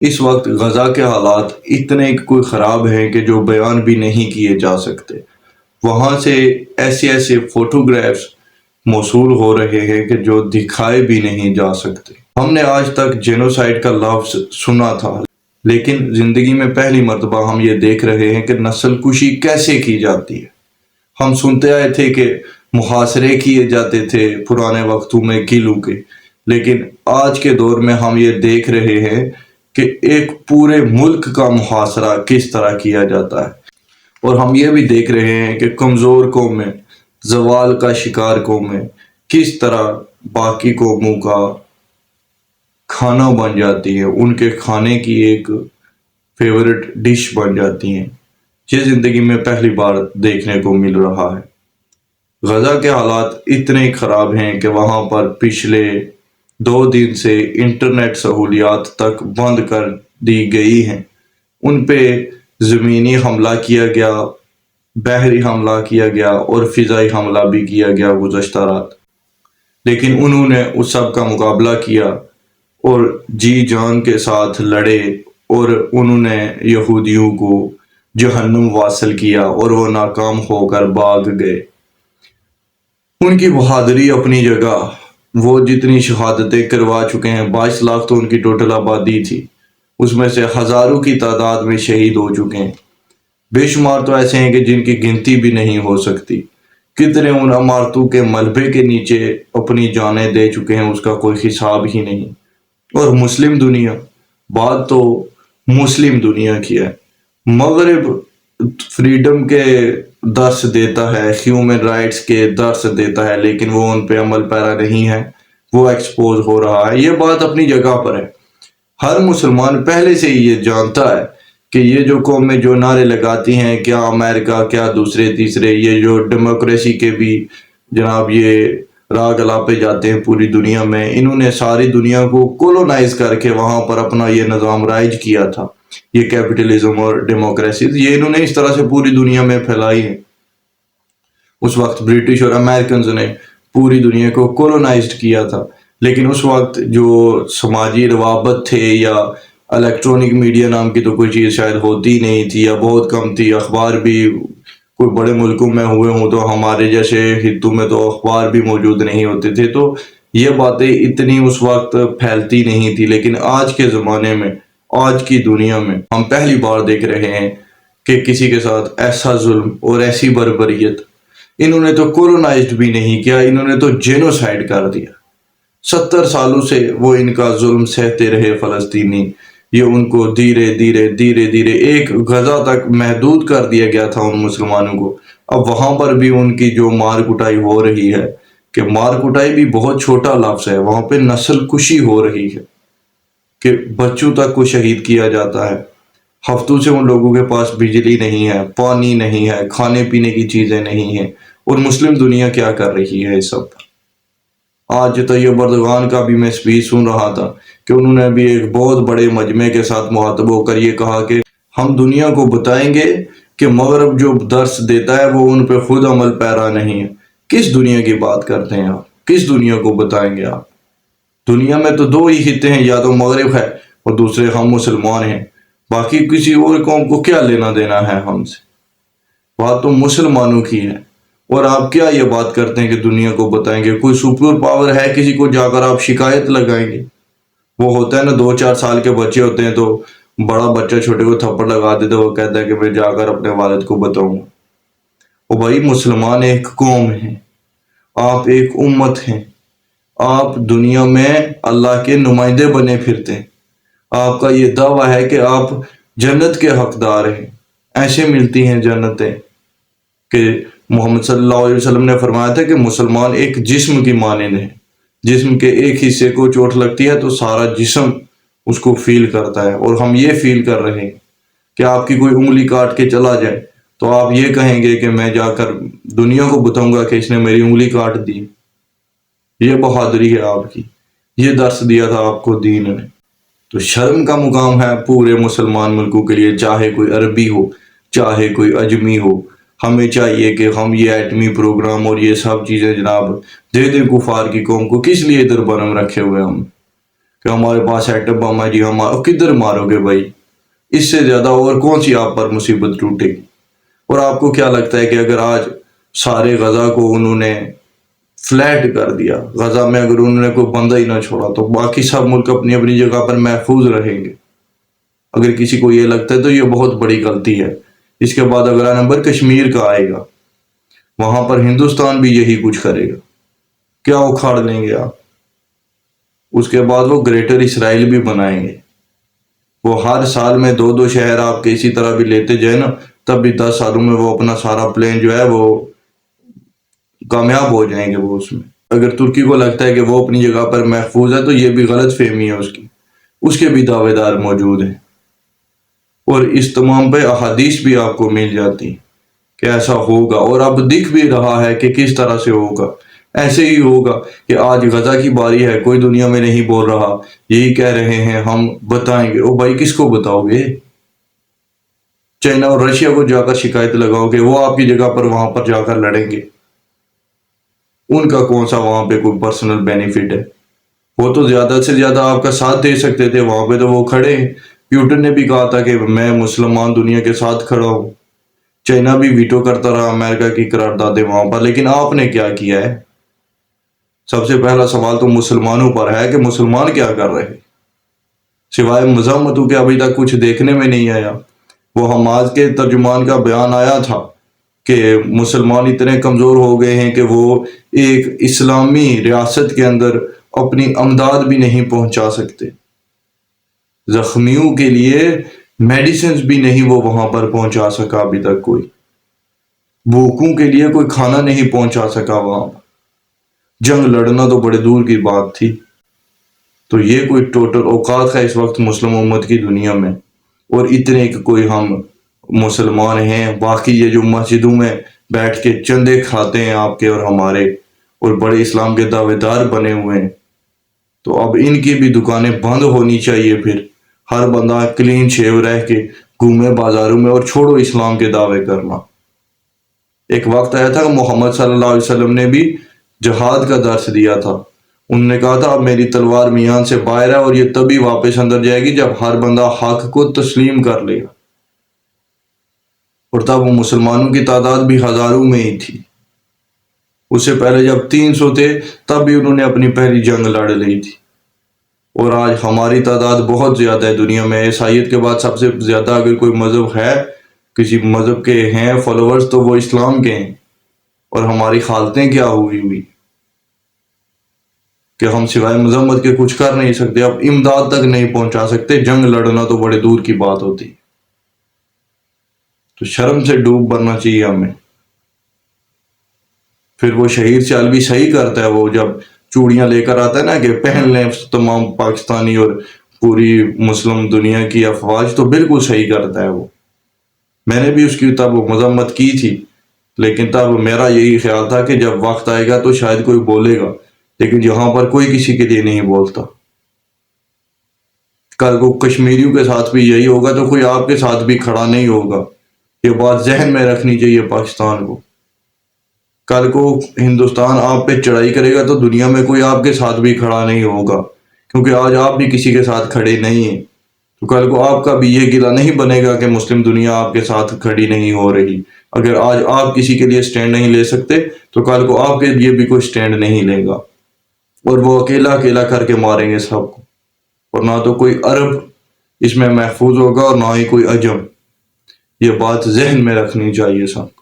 اس وقت غزہ کے حالات اتنے کوئی خراب ہیں کہ جو بیان بھی نہیں کیے جا سکتے۔ وہاں سے ایسے ایسے فوٹوگرافز موصول ہو رہے ہیں کہ جو دکھائے بھی نہیں جا سکتے۔ ہم نے آج تک جینوسائیڈ کا لفظ سنا تھا، لیکن زندگی میں پہلی مرتبہ ہم یہ دیکھ رہے ہیں کہ نسل کشی کیسے کی جاتی ہے۔ ہم سنتے آئے تھے کہ محاصرے کیے جاتے تھے پرانے وقتوں میں قلعوں کے، لیکن آج کے دور میں ہم یہ دیکھ رہے ہیں کہ ایک پورے ملک کا محاصرہ کس طرح کیا جاتا ہے، اور ہم یہ بھی دیکھ رہے ہیں کہ کمزور قومیں، زوال کا شکار قومیں کس طرح باقی قوموں کا کھانا بن جاتی ہیں، ان کے کھانے کی ایک فیورٹ ڈش بن جاتی ہیں۔ یہ زندگی میں پہلی بار دیکھنے کو مل رہا ہے۔ غزہ کے حالات اتنے خراب ہیں کہ وہاں پر پچھلے 2 دن سے انٹرنیٹ سہولیات تک بند کر دی گئی ہیں۔ ان پہ زمینی حملہ کیا گیا، بحری حملہ کیا گیا اور فضائی حملہ بھی کیا گیا گزشتہ رات، لیکن انہوں نے اس سب کا مقابلہ کیا اور جی جان کے ساتھ لڑے، اور انہوں نے یہودیوں کو جہنم واصل کیا اور وہ ناکام ہو کر بھاگ گئے۔ ان کی بہادری اپنی جگہ، وہ جتنی شہادتیں کروا چکے ہیں، 22 لاکھ تو ان کی ٹوٹل آبادی تھی، اس میں سے ہزاروں کی تعداد میں شہید ہو چکے ہیں۔ بے شمار تو ایسے ہیں کہ جن کی گنتی بھی نہیں ہو سکتی۔ کتنے ان عمارتوں کے ملبے کے نیچے اپنی جانیں دے چکے ہیں، اس کا کوئی حساب ہی نہیں۔ اور مسلم دنیا، بات تو مسلم دنیا کی ہے، مغرب فریڈم کے درس دیتا ہے، ہیومن رائٹس کے درس دیتا ہے، لیکن وہ ان پہ عمل پیرا نہیں ہے، وہ ایکسپوز ہو رہا ہے۔ یہ بات اپنی جگہ پر ہے، ہر مسلمان پہلے سے ہی یہ جانتا ہے کہ یہ جو قومیں جو نعرے لگاتی ہیں، کیا امریکہ، کیا دوسرے تیسرے، یہ جو ڈیموکریسی کے بھی جناب یہ راگ الاپے جاتے ہیں پوری دنیا میں، انہوں نے ساری دنیا کو کولونائز کر کے وہاں پر اپنا یہ نظام رائج کیا تھا۔ یہ کیپٹلزم اور ڈیموکریسی یہ انہوں نے اس طرح سے پوری دنیا میں پھیلائی ہے۔ اس وقت برٹش اور امریکنز نے پوری دنیا کو کولونائزڈ کیا تھا، لیکن اس وقت جو سماجی روابط تھے یا الیکٹرونک میڈیا نام کی تو کوئی چیز شاید ہوتی نہیں تھی یا بہت کم تھی، اخبار بھی کوئی بڑے ملکوں میں ہوئے ہوں تو ہمارے جیسے خطوں میں تو اخبار بھی موجود نہیں ہوتے تھے، تو یہ باتیں اتنی اس وقت پھیلتی نہیں تھی۔ لیکن آج کے زمانے میں، آج کی دنیا میں ہم پہلی بار دیکھ رہے ہیں کہ کسی کے ساتھ ایسا ظلم اور ایسی بربریت، انہوں نے تو کولونائزڈ بھی نہیں کیا، انہوں نے تو جینوسائیڈ کر دیا۔ 70 سالوں سے وہ ان کا ظلم سہتے رہے فلسطینی، یہ ان کو دھیرے دھیرے دھیرے دھیرے ایک غزہ تک محدود کر دیا گیا تھا ان مسلمانوں کو۔ اب وہاں پر بھی ان کی جو مار کٹائی ہو رہی ہے، کہ مار کٹائی بھی بہت چھوٹا لفظ ہے، وہاں پہ نسل کشی ہو رہی ہے کہ بچوں تک کو شہید کیا جاتا ہے۔ ہفتوں سے ان لوگوں کے پاس بجلی نہیں ہے، پانی نہیں ہے، کھانے پینے کی چیزیں نہیں ہیں، اور مسلم دنیا کیا کر رہی ہے اس سب۔ آج طیب اردگان کا بھی میں اسپیچ سن رہا تھا کہ انہوں نے بھی ایک بہت بڑے مجمع کے ساتھ مخاطب ہو کر یہ کہا کہ ہم دنیا کو بتائیں گے کہ مغرب جو درس دیتا ہے وہ ان پہ خود عمل پیرا نہیں ہے۔ کس دنیا کی بات کرتے ہیں آپ؟ کس دنیا کو بتائیں گے آپ؟ دنیا میں تو 2 ہی خطے ہیں، یا تو مغرب ہے اور دوسرے ہم مسلمان ہیں، باقی کسی اور قوم کو کیا لینا دینا ہے ہم سے؟ بات تو مسلمانوں کی ہے، اور آپ کیا یہ بات کرتے ہیں کہ دنیا کو بتائیں گے؟ کوئی سپر پاور ہے کسی کو جا کر آپ شکایت لگائیں گے؟ وہ ہوتا ہے نا 2-4 سال کے بچے ہوتے ہیں تو بڑا بچہ چھوٹے کو تھپڑ لگا دیتا ہے، وہ کہتا ہے کہ میں جا کر اپنے والد کو بتاؤں گا۔ او بھائی، مسلمان ایک قوم ہیں، آپ ایک امت ہیں، آپ دنیا میں اللہ کے نمائندے بنے پھرتے ہیں، آپ کا یہ دعویٰ ہے کہ آپ جنت کے حقدار ہیں۔ ایسے ملتی ہیں جنتیں کہ محمد صلی اللہ علیہ وسلم نے فرمایا تھا کہ مسلمان ایک جسم کی مانند ہے، جسم کے ایک حصے کو چوٹ لگتی ہے تو سارا جسم اس کو فیل کرتا ہے، اور ہم یہ فیل کر رہے ہیں کہ آپ کی کوئی انگلی کاٹ کے چلا جائے تو آپ یہ کہیں گے کہ میں جا کر دنیا کو بتاؤں گا کہ اس نے میری انگلی کاٹ دی۔ یہ بہادری ہے آپ کی، یہ درس دیا تھا آپ کو دین نے۔ تو شرم کا مقام ہے پورے مسلمان ملکوں کے لیے، چاہے کوئی عربی ہو، چاہے کوئی اجمی ہو۔ ہمیں چاہیے کہ ہم یہ ایٹمی پروگرام اور یہ سب چیزیں جناب دے دیں کفار کی قوم کو۔ کس لیے ادھر برہم رکھے ہوئے ہم؟ کہ ہمارے پاس ایٹم بم ہے جی، ہم کدھر مارو گے بھائی؟ اس سے زیادہ اور کون سی آپ پر مصیبت ٹوٹے گی؟ اور آپ کو کیا لگتا ہے کہ اگر آج سارے غزہ کو انہوں نے فلیٹ کر دیا، غزہ میں اگر انہوں نے کوئی بندہ ہی نہ چھوڑا، تو باقی سب ملک اپنی اپنی جگہ پر محفوظ رہیں گے؟ اگر کسی کو یہ لگتا ہے تو یہ بہت بڑی غلطی ہے۔ اس کے بعد اگلا نمبر کشمیر کا آئے گا، وہاں پر ہندوستان بھی یہی کچھ کرے گا، کیا اکھاڑ لیں گے آپ؟ اس کے بعد وہ گریٹر اسرائیل بھی بنائیں گے، وہ ہر سال میں دو دو شہر آپ کے اسی طرح بھی لیتے جائے نا، تب بھی 10 سالوں میں وہ اپنا سارا پلان جو ہے وہ کامیاب ہو جائیں گے وہ اس میں۔ اگر ترکی کو لگتا ہے کہ وہ اپنی جگہ پر محفوظ ہے تو یہ بھی غلط فہمی ہے اس کی، اس کے بھی دعوے دار موجود ہیں، اور اس تمام پہ احادیث بھی آپ کو مل جاتی کہ ایسا ہوگا، اور اب دکھ بھی رہا ہے کہ کس طرح سے ہوگا۔ ایسے ہی ہوگا کہ آج غزہ کی باری ہے، کوئی دنیا میں نہیں بول رہا، یہی کہہ رہے ہیں ہم بتائیں گے۔ او بھائی کس کو بتاؤ گے؟ چائنا اور رشیا کو جا کر شکایت لگاؤ گے، وہ آپ کی جگہ پر وہاں پر جا کر لڑیں گے؟ ان کا کون سا وہاں پہ کوئی پرسنل بینیفٹ ہے؟ وہ تو زیادہ سے زیادہ آپ کا ساتھ دے سکتے تھے، وہاں پہ تو وہ کھڑے ہیں۔ پیوٹن نے بھی کہا تھا کہ میں مسلمان دنیا کے ساتھ کھڑا ہوں، چائنا بھی ویٹو کرتا رہا امریکہ کی قراردادیں وہاں پر، لیکن آپ نے کیا کیا ہے؟ سب سے پہلا سوال تو مسلمانوں پر ہے کہ مسلمان کیا کر رہے ہیں؟ سوائے مذمتوں کے ابھی تک کچھ دیکھنے میں نہیں آیا۔ وہ حماس کے ترجمان کا بیان آیا تھا کہ مسلمان اتنے کمزور ہو گئے ہیں کہ وہ ایک اسلامی ریاست کے اندر اپنی امداد بھی نہیں پہنچا سکتے، زخمیوں کے لیے میڈیسنز بھی نہیں وہ وہاں پر پہنچا سکا ابھی تک، کوئی بھوکوں کے لیے کوئی کھانا نہیں پہنچا سکا وہاں پر۔ جنگ لڑنا تو بڑے دور کی بات تھی۔ تو یہ کوئی ٹوٹل اوقات ہے اس وقت مسلم امت کی دنیا میں، اور اتنے کہ کوئی ہم مسلمان ہیں، باقی یہ جو مسجدوں میں بیٹھ کے چندے کھاتے ہیں آپ کے اور ہمارے، اور بڑے اسلام کے دعوے دار بنے ہوئے ہیں، تو اب ان کی بھی دکانیں بند ہونی چاہیے۔ پھر ہر بندہ کلین شیو رہ کے گھومے بازاروں میں، اور چھوڑو اسلام کے دعوے کرنا۔ ایک وقت آیا تھا کہ محمد صلی اللہ علیہ وسلم نے بھی جہاد کا درس دیا تھا، انہوں نے کہا تھا اب میری تلوار میان سے باہر ہے، اور یہ تبھی واپس اندر جائے گی جب ہر بندہ حق کو تسلیم کر لے گا۔ اور تب وہ مسلمانوں کی تعداد بھی ہزاروں میں ہی تھی، اس سے پہلے جب 300 تھے تب بھی انہوں نے اپنی پہلی جنگ لڑ لی تھی۔ اور آج ہماری تعداد بہت زیادہ ہے دنیا میں، عیسائیت کے بعد سب سے زیادہ اگر کوئی مذہب ہے، کسی مذہب کے ہیں فالوورز، تو وہ اسلام کے ہیں۔ اور ہماری حالتیں کیا ہوئی کہ ہم سوائے مذمت کے کچھ کر نہیں سکتے، اب امداد تک نہیں پہنچا سکتے، جنگ لڑنا تو بڑے دور کی بات ہوتی۔ تو شرم سے ڈوب مرنا چاہیے ہمیں۔ پھر وہ شہید سیال بھی صحیح کرتا ہے، وہ جب چوڑیاں لے کر آتا ہے نا کہ پہن لیں تمام پاکستانی اور پوری مسلم دنیا کی افواج، تو بالکل صحیح کرتا ہے وہ۔ میں نے بھی اس کی تب مذمت کی تھی، لیکن تب میرا یہی خیال تھا کہ جب وقت آئے گا تو شاید کوئی بولے گا، لیکن یہاں پر کوئی کسی کے لیے نہیں بولتا۔ کل کو کشمیریوں کے ساتھ بھی یہی ہوگا تو کوئی آپ کے ساتھ بھی کھڑا نہیں ہوگا، یہ بات ذہن میں رکھنی چاہیے پاکستان کو۔ کل کو ہندوستان آپ پہ چڑھائی کرے گا تو دنیا میں کوئی آپ کے ساتھ بھی کھڑا نہیں ہوگا، کیونکہ آج آپ بھی کسی کے ساتھ کھڑے نہیں ہیں، تو کل کو آپ کا بھی یہ گلہ نہیں بنے گا کہ مسلم دنیا آپ کے ساتھ کھڑی نہیں ہو رہی۔ اگر آج آپ کسی کے لیے سٹینڈ نہیں لے سکتے تو کل کو آپ کے لیے بھی کوئی سٹینڈ نہیں لے گا، اور وہ اکیلا اکیلا کر کے ماریں گے سب کو، اور نہ تو کوئی عرب اس میں محفوظ ہوگا اور نہ ہی کوئی عجم۔ یہ بات ذہن میں رکھنی چاہیے سب کو۔